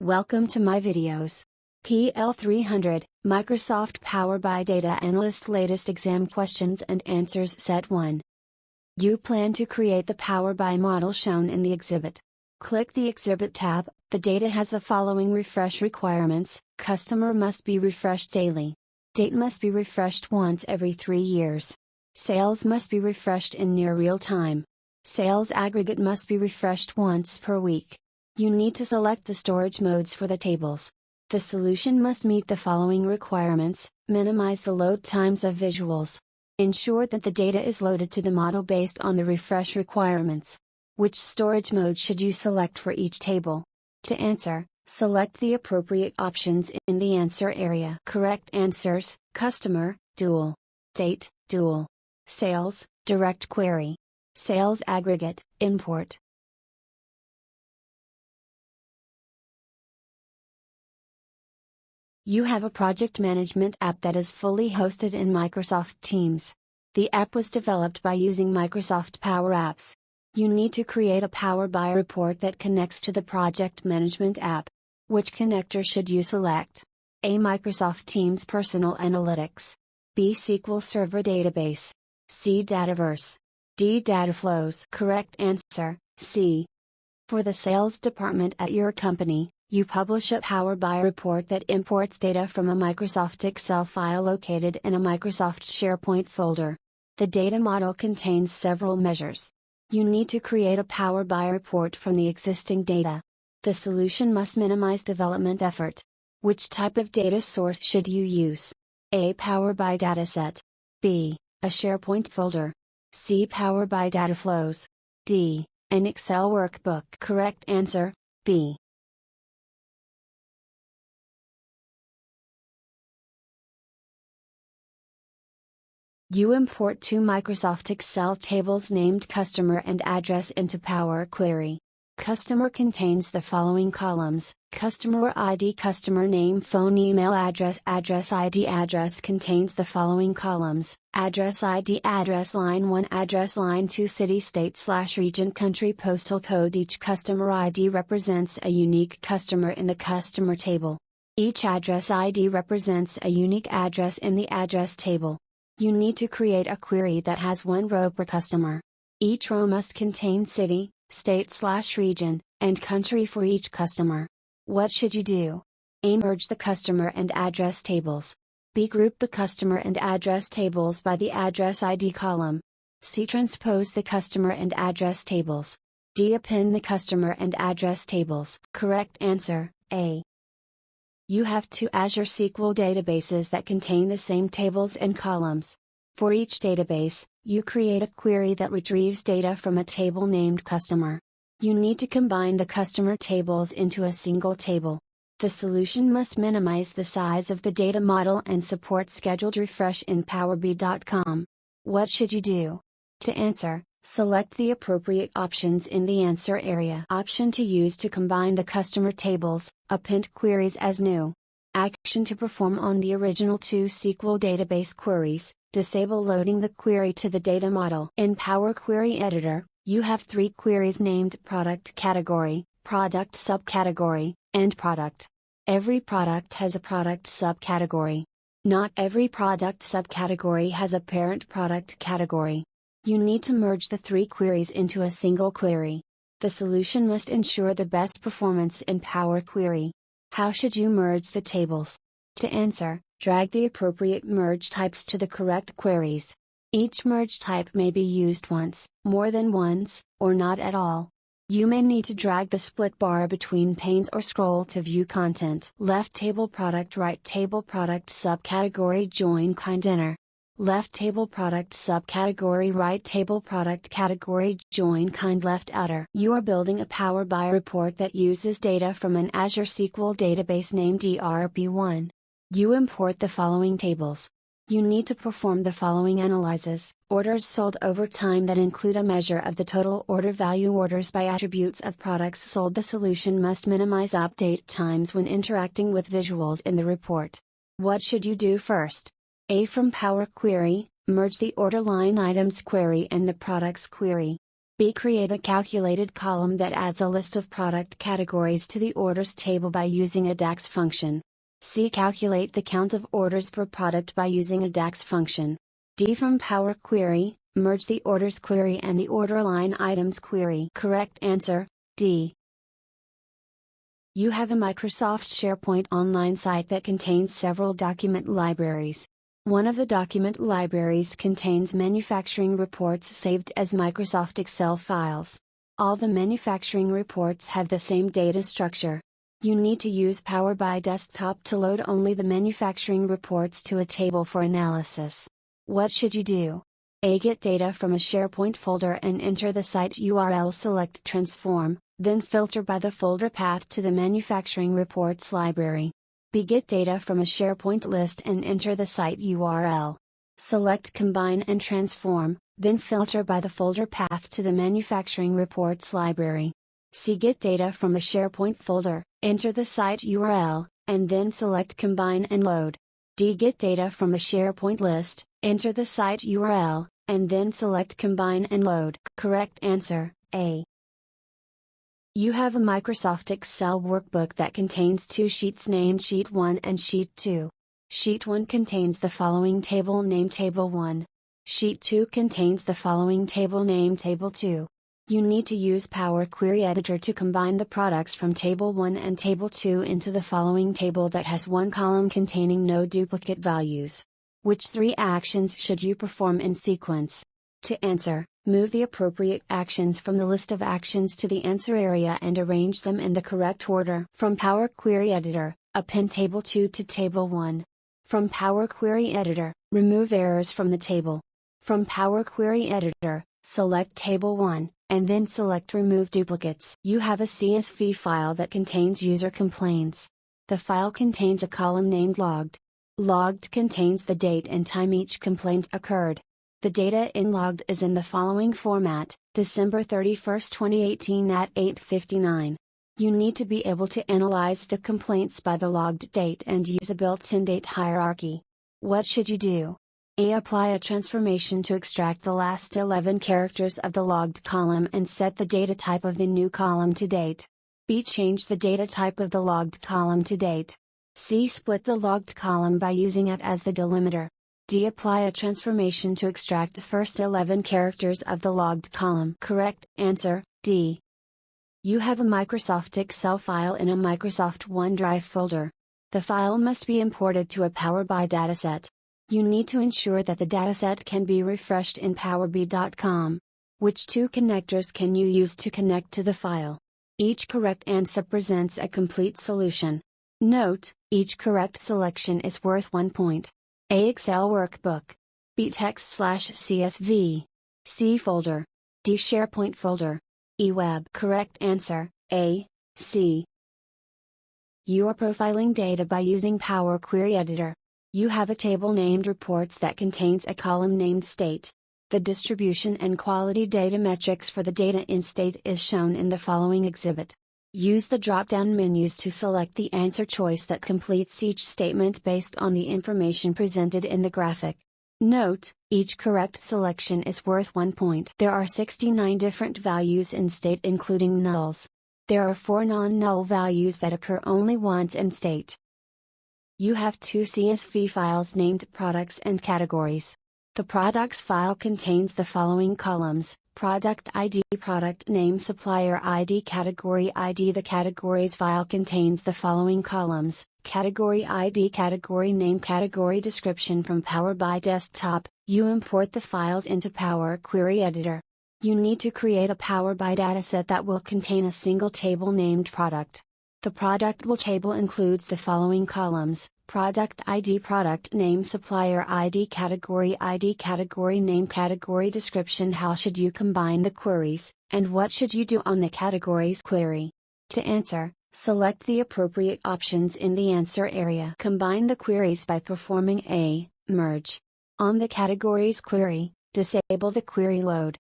Welcome to my videos. PL-300, Microsoft Power BI Data Analyst Latest Exam Questions and Answers Set 1. You plan to create the Power BI model shown in the exhibit. Click the Exhibit tab. The data has the following refresh requirements: customer must be refreshed daily. Date must be refreshed once every 3 years. Sales must be refreshed in near real time. Sales aggregate must be refreshed once per week. You need to select the storage modes for the tables. The solution must meet the following requirements: minimize the load times of visuals. Ensure that the data is loaded to the model based on the refresh requirements. Which storage mode should you select for each table? To answer, select the appropriate options in the answer area. Correct answers: customer, dual; date, dual; sales, direct query; sales aggregate, import. You have a project management app that is fully hosted in Microsoft Teams. The app was developed by using Microsoft Power Apps. You need to create a Power BI report that connects to the project management app. Which connector should you select? A. Microsoft Teams Personal Analytics. B. SQL Server Database. C. Dataverse. D. Data Flows. Correct answer: C. For the sales department at your company, you publish a Power BI report that imports data from a Microsoft Excel file located in a Microsoft SharePoint folder. The data model contains several measures. You need to create a Power BI report from the existing data. The solution must minimize development effort. Which type of data source should you use? A. Power BI dataset. B. A SharePoint folder. C. Power BI data flows. D. An Excel workbook. Correct answer: B. You import two Microsoft Excel tables named Customer and Address into Power Query. Customer contains the following columns: Customer ID, Customer Name, Phone, Email address. Address ID. Address contains the following columns: Address ID, Address Line 1, Address Line 2, City, State/Region, Country, Postal Code. Each Customer ID represents a unique customer in the customer table. Each Address ID represents a unique address in the address table. You need to create a query that has one row per customer. Each row must contain city, state/region, and country for each customer. What should you do? A. Merge the customer and address tables. B. Group the customer and address tables by the address ID column. C. Transpose the customer and address tables. D. Append the customer and address tables. Correct answer: A. You have two Azure SQL databases that contain the same tables and columns. For each database, you create a query that retrieves data from a table named Customer. You need to combine the customer tables into a single table. The solution must minimize the size of the data model and support scheduled refresh in PowerBI.com. What should you do? To answer, select the appropriate options in the answer area. Option to use to combine the customer tables: append queries as new. Action to perform on the original two SQL database queries: disable loading the query to the data model. In Power Query Editor, you have 3 queries named Product Category, Product Subcategory, and Product. Every product has a product subcategory. Not every product subcategory has a parent product category. You need to merge the 3 queries into a single query. The solution must ensure the best performance in Power Query. How should you merge the tables? To answer, drag the appropriate merge types to the correct queries. Each merge type may be used once, more than once, or not at all. You may need to drag the split bar between panes or scroll to view content. Left table product, right table product subcategory, join kind inner. Left table product subcategory, right table product category, join kind left outer. You are building a Power BI report that uses data from an Azure SQL database named ERB1. You import the following tables. You need to perform the following analyses: orders sold over time that include a measure of the total order value. Orders by attributes of products sold. The solution must minimize update times when interacting with visuals in the report. What should you do first? A. From Power Query, merge the order line items query and the products query. B. Create a calculated column that adds a list of product categories to the orders table by using a DAX function. C. Calculate the count of orders per product by using a DAX function. D. From Power Query, merge the orders query and the order line items query. Correct answer, D. You have a Microsoft SharePoint online site that contains several document libraries. One of the document libraries contains manufacturing reports saved as Microsoft Excel files. All the manufacturing reports have the same data structure. You need to use Power BI Desktop to load only the manufacturing reports to a table for analysis. What should you do? A. Get data from a SharePoint folder and enter the site URL. Select Transform, then filter by the folder path to the manufacturing reports library. B. Get data from a SharePoint list and enter the site URL. Select Combine and Transform, then filter by the folder path to the manufacturing reports library. C. Get data from a SharePoint folder, enter the site URL, and then select Combine and Load. D. Get data from a SharePoint list, enter the site URL, and then select Combine and Load. Correct answer, A. You have a Microsoft Excel workbook that contains two sheets named Sheet 1 and Sheet 2. Sheet 1 contains the following table named Table 1. Sheet 2 contains the following table named Table 2. You need to use Power Query Editor to combine the products from Table 1 and Table 2 into the following table that has one column containing no duplicate values. Which three actions should you perform in sequence? To answer, move the appropriate actions from the list of actions to the answer area and arrange them in the correct order. From Power Query Editor, append Table 2 to Table 1. From Power Query Editor, remove errors from the table. From Power Query Editor, select Table 1, and then select Remove Duplicates. You have a CSV file that contains user complaints. The file contains a column named Logged. Logged contains the date and time each complaint occurred. The data in Logged is in the following format: December 31, 2018 at 8:59. You need to be able to analyze the complaints by the logged date and use a built-in date hierarchy. What should you do? A. Apply a transformation to extract the last 11 characters of the logged column and set the data type of the new column to date. B. Change the data type of the logged column to date. C. Split the logged column by using it as the delimiter. D. Apply a transformation to extract the first 11 characters of the logged column. Correct answer, D. You have a Microsoft Excel file in a Microsoft OneDrive folder. The file must be imported to a Power BI dataset. You need to ensure that the dataset can be refreshed in PowerBI.com. Which two connectors can you use to connect to the file? Each correct answer presents a complete solution. Note, each correct selection is worth 1 point. A. Excel workbook. B. Text/CSV. C. Folder. D. SharePoint folder. E. Web. Correct answer, A, C. You are profiling data by using Power Query Editor. You have a table named Reports that contains a column named State. The distribution and quality data metrics for the data in State is shown in the following exhibit. Use the drop-down menus to select the answer choice that completes each statement based on the information presented in the graphic. Note, each correct selection is worth 1 point. There are 69 different values in State including nulls. There are 4 non-null values that occur only once in State. You have 2 CSV files named Products and Categories. The Products file contains the following columns: Product ID, Product Name, Supplier ID, Category ID. The Categories file contains the following columns: Category ID, Category Name, Category Description. From Power BI Desktop, you import the files into Power Query Editor. You need to create a Power BI dataset that will contain a single table named Product. The product table includes the following columns: Product ID, Product Name, Supplier ID, Category ID, Category Name, Category Description. How should you combine the queries, and what should you do on the categories query? To answer, select the appropriate options in the answer area. Combine the queries by performing A. Merge. On the categories query, disable the query load.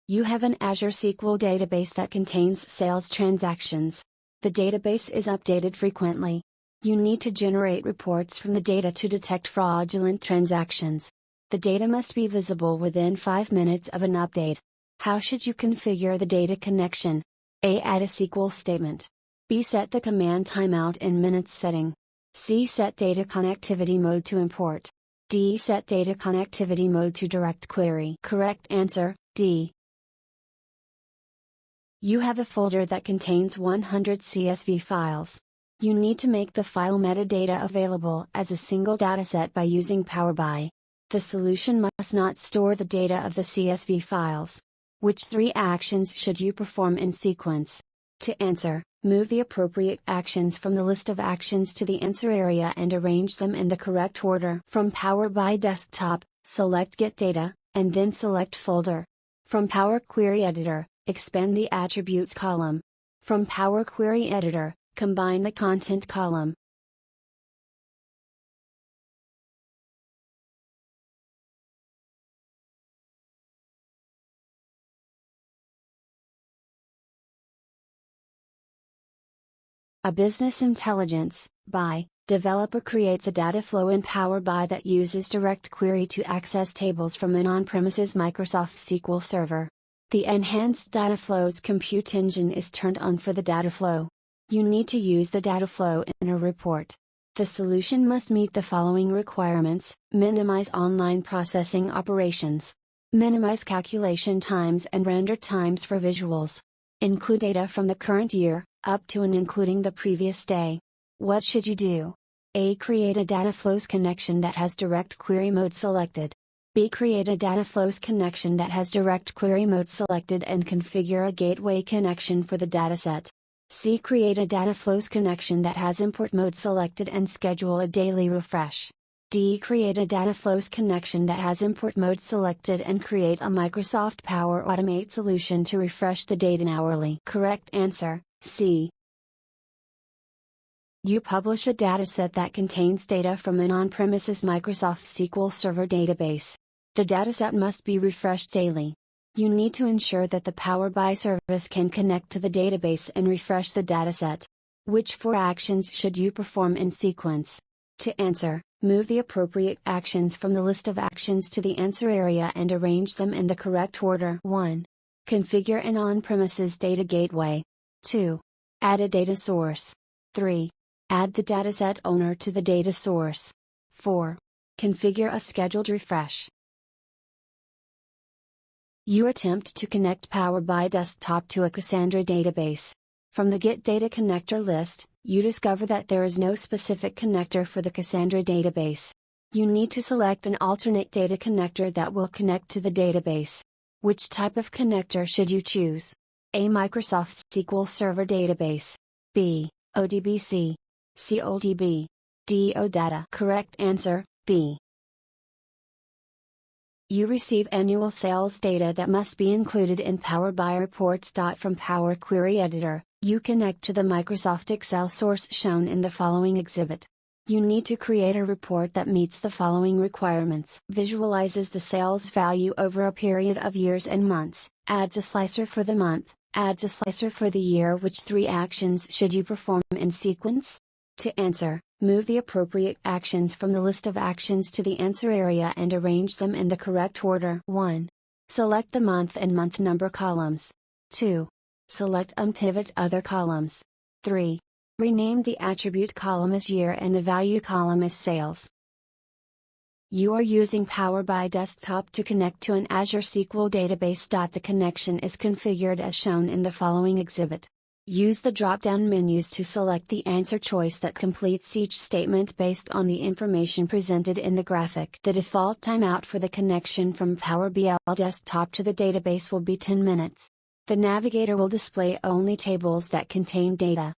You have an Azure SQL database that contains sales transactions. The database is updated frequently. You need to generate reports from the data to detect fraudulent transactions. The data must be visible within 5 minutes of an update. How should you configure the data connection? A. Add a SQL statement. B. Set the command timeout in minutes setting. C. Set data connectivity mode to import. D. Set data connectivity mode to direct query. Correct answer, D. You have a folder that contains 100 CSV files. You need to make the file metadata available as a single dataset by using Power BI. The solution must not store the data of the CSV files. Which 3 actions should you perform in sequence? To answer, move the appropriate actions from the list of actions to the answer area and arrange them in the correct order. From Power BI Desktop, select Get Data, and then select Folder. From Power Query Editor, expand the Attributes column. From Power Query Editor, combine the Content column. A business intelligence, BI, developer creates a data flow in Power BI that uses direct query to access tables from an on-premises Microsoft SQL Server. The Enhanced Data Flows compute engine is turned on for the data flow. You need to use the data flow in a report. The solution must meet the following requirements: minimize online processing operations, minimize calculation times and render times for visuals, include data from the current year, up to and including the previous day. What should you do? A. Create a data flows connection that has direct query mode selected. B. Create a data flows connection that has direct query mode selected and configure a gateway connection for the dataset. C. Create a data flows connection that has import mode selected and schedule a daily refresh. D. Create a data flows connection that has import mode selected and create a Microsoft Power Automate solution to refresh the data hourly. Correct answer, C. You publish a dataset that contains data from an on-premises Microsoft SQL Server database. The dataset must be refreshed daily. You need to ensure that the Power BI service can connect to the database and refresh the dataset. Which 4 actions should you perform in sequence? To answer, move the appropriate actions from the list of actions to the answer area and arrange them in the correct order. 1. Configure an on-premises data gateway. 2. Add a data source. 3. Add the dataset owner to the data source. 4. Configure a scheduled refresh. You attempt to connect Power BI Desktop to a Cassandra database. From the Get Data Connector list, you discover that there is no specific connector for the Cassandra database. You need to select an alternate data connector that will connect to the database. Which type of connector should you choose? A. Microsoft SQL Server Database. B. ODBC. C. ODB. D. OData. Correct answer, B. You receive annual sales data that must be included in Power BI reports. From Power Query Editor, you connect to the Microsoft Excel source shown in the following exhibit. You need to create a report that meets the following requirements: visualizes the sales value over a period of years and months, adds a slicer for the month, adds a slicer for the year. Which 3 actions should you perform in sequence? To answer, move the appropriate actions from the list of actions to the answer area and arrange them in the correct order. 1. Select the month and month number columns. 2. Select Unpivot Other columns. 3. Rename the attribute column as year and the value column as sales. You are using Power BI Desktop to connect to an Azure SQL database. The connection is configured as shown in the following exhibit. Use the drop-down menus to select the answer choice that completes each statement based on the information presented in the graphic. The default timeout for the connection from Power BI Desktop to the database will be 10 minutes. The navigator will display only tables that contain data.